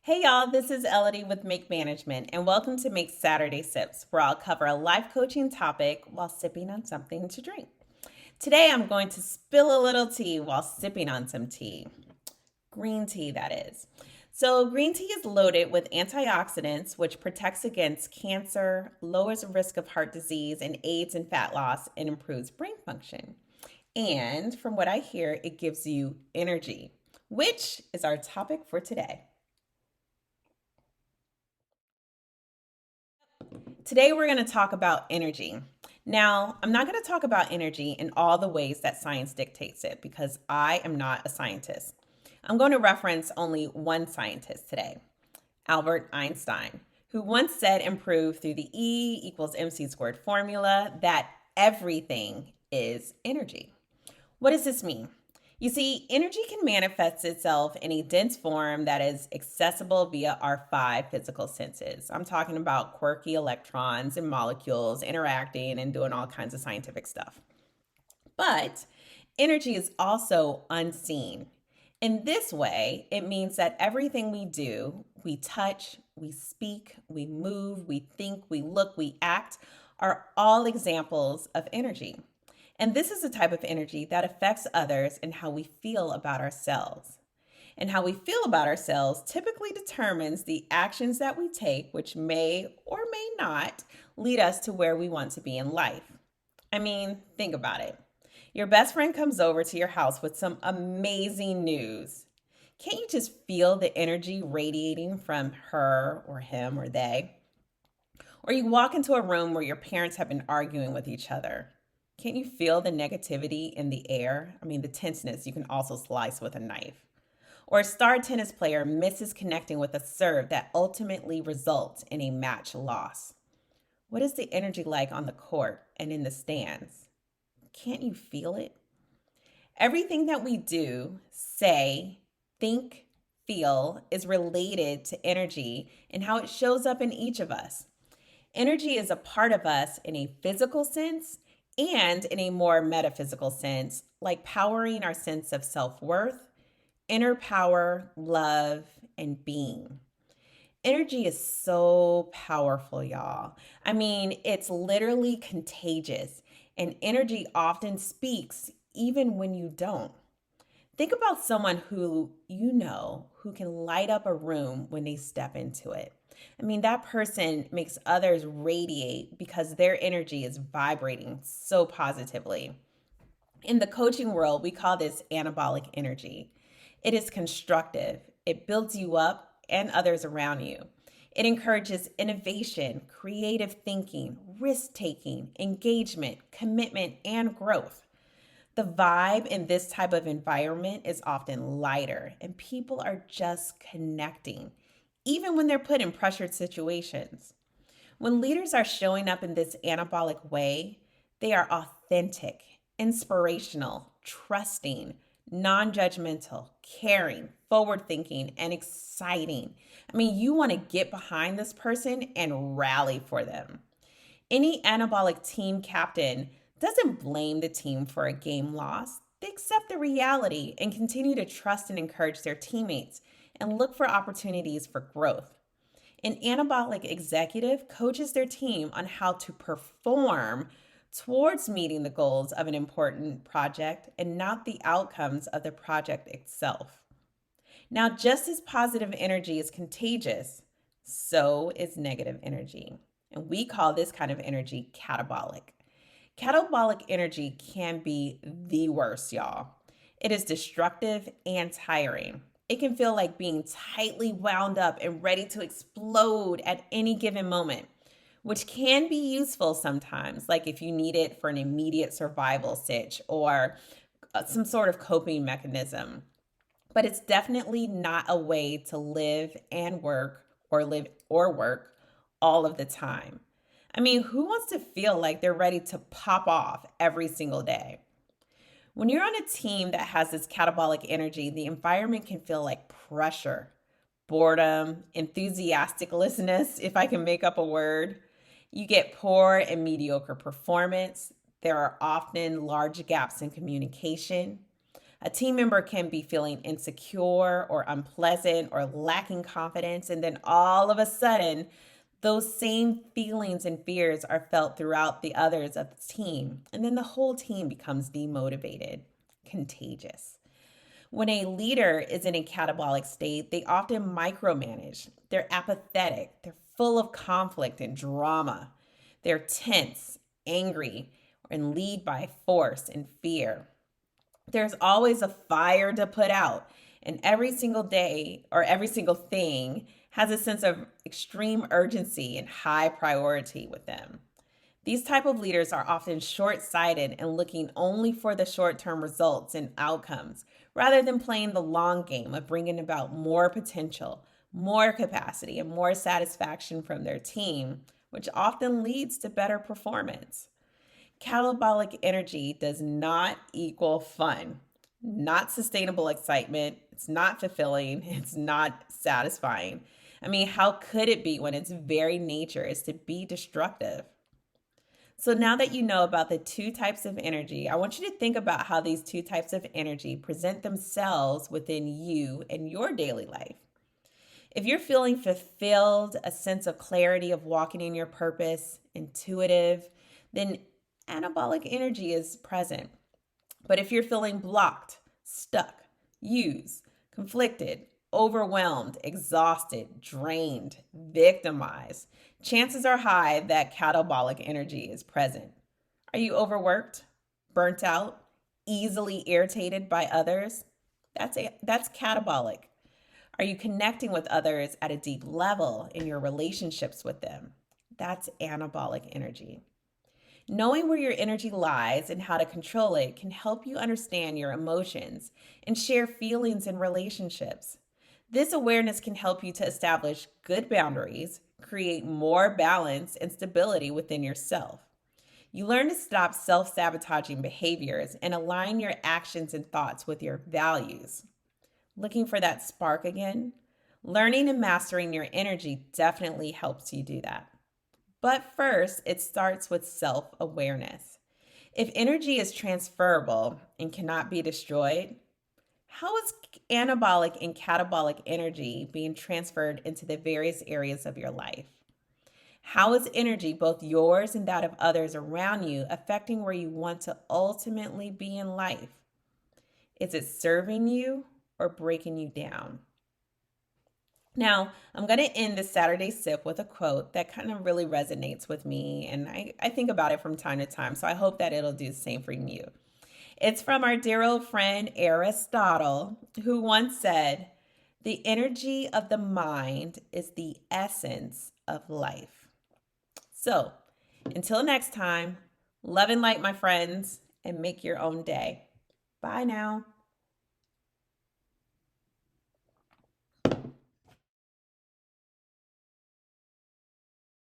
Hey y'all, this is Elodie with MAIK Management, and welcome to MAIK Saturday Sips, where I'll cover a life coaching topic while sipping on something to drink. Today I'm going to spill a little tea while sipping on some tea. Green tea, that is. So, green tea is loaded with antioxidants, which protects against cancer, lowers the risk of heart disease, and aids in fat loss and improves brain function. And from what I hear, it gives you energy, which is our topic for today. Today, we're going to talk about energy. Now, I'm not going to talk about energy in all the ways that science dictates it because I am not a scientist. I'm going to reference only one scientist today, Albert Einstein, who once said and proved through the E equals MC squared formula that everything is energy. What does this mean? You see, energy can manifest itself in a dense form that is accessible via our five physical senses. I'm talking about quirky electrons and molecules interacting and doing all kinds of scientific stuff. But energy is also unseen. In this way, it means that everything we do, we touch, we speak, we move, we think, we look, we act, are all examples of energy. And this is a type of energy that affects others and how we feel about ourselves. And how we feel about ourselves typically determines the actions that we take, which may or may not lead us to where we want to be in life. I mean, think about it. Your best friend comes over to your house with some amazing news. Can't you just feel the energy radiating from her or him or they? Or you walk into a room where your parents have been arguing with each other. Can't you feel the negativity in the air? I mean, the tenseness you can also slice with a knife. Or a star tennis player misses connecting with a serve that ultimately results in a match loss. What is the energy like on the court and in the stands? Can't you feel it? Everything that we do, say, think, feel is related to energy and how it shows up in each of us. Energy is a part of us in a physical sense and in a more metaphysical sense, like powering our sense of self worth, inner power, love, and being. Energy is so powerful, y'all. I mean, it's literally contagious, and energy often speaks even when you don't. Think about someone who you know who can light up a room when they step into it. I mean, that person makes others radiate because their energy is vibrating so positively. In the coaching world, we call this anabolic energy. It is constructive, it builds you up and others around you. It encourages innovation, creative thinking, risk taking, engagement, commitment, and growth. The vibe in this type of environment is often lighter, and people are just connecting, even when they're put in pressured situations. When leaders are showing up in this anabolic way, they are authentic, inspirational, trusting, non judgmental, caring, forward thinking, and exciting. I mean, you want to get behind this person and rally for them. Any anabolic team captain doesn't blame the team for a game loss. They accept the reality and continue to trust and encourage their teammates and look for opportunities for growth. An anabolic executive coaches their team on how to perform towards meeting the goals of an important project and not the outcomes of the project itself. Now, just as positive energy is contagious, so is negative energy. And we call this kind of energy catabolic. Catabolic energy can be the worst, y'all. It is destructive and tiring. It can feel like being tightly wound up and ready to explode at any given moment, which can be useful sometimes, like if you need it for an immediate survival sitch or some sort of coping mechanism. But it's definitely not a way to live or work all of the time. I mean, who wants to feel like they're ready to pop off every single day? When you're on a team that has this catabolic energy, the environment can feel like pressure, boredom, enthusiasticlessness, if I can make up a word. You get poor and mediocre performance. There are often large gaps in communication. A team member can be feeling insecure or unpleasant or lacking confidence, and then all of a sudden, those same feelings and fears are felt throughout the others of the team, and then the whole team becomes demotivated, contagious. When a leader is in a catabolic state, they often micromanage. They're apathetic. They're full of conflict and drama. They're tense, angry, and lead by force and fear. There's always a fire to put out, and every single day or every single thing has a sense of extreme urgency and high priority with them. These type of leaders are often short-sighted and looking only for the short-term results and outcomes rather than playing the long game of bringing about more potential, more capacity, and more satisfaction from their team, which often leads to better performance. Catabolic energy does not equal fun, not sustainable excitement. It's not fulfilling. It's not satisfying. I mean, how could it be when its very nature is to be destructive? So, now that you know about the two types of energy, I want you to think about how these two types of energy present themselves within you and your daily life. If you're feeling fulfilled, a sense of clarity of walking in your purpose, intuitive, then anabolic energy is present. But if you're feeling blocked, stuck, used, conflicted, overwhelmed, exhausted, drained, victimized, chances are high that catabolic energy is present. Are you overworked, burnt out, easily irritated by others? That's catabolic. Are you connecting with others at a deep level in your relationships with them? That's anabolic energy. Knowing where your energy lies and how to control it can help you understand your emotions and share feelings in relationships. This awareness can help you to establish good boundaries, create more balance and stability within yourself. You learn to stop self sabotaging behaviors and align your actions and thoughts with your values. Looking for that spark again? Learning and mastering your energy definitely helps you do that. But first, it starts with self awareness. If energy is transferable and cannot be destroyed, how is anabolic and catabolic energy being transferred into the various areas of your life? How is energy, both yours and that of others around you, affecting where you want to ultimately be in life? Is it serving you or breaking you down? Now, I'm going to end this Saturday sip with a quote that kind of really resonates with me, and I think about it from time to time, so I hope that it'll do the same for you. It's from our dear old friend Aristotle, who once said, "The energy of the mind is the essence of life." So, until next time, love and light, my friends, and make your own day. Bye now.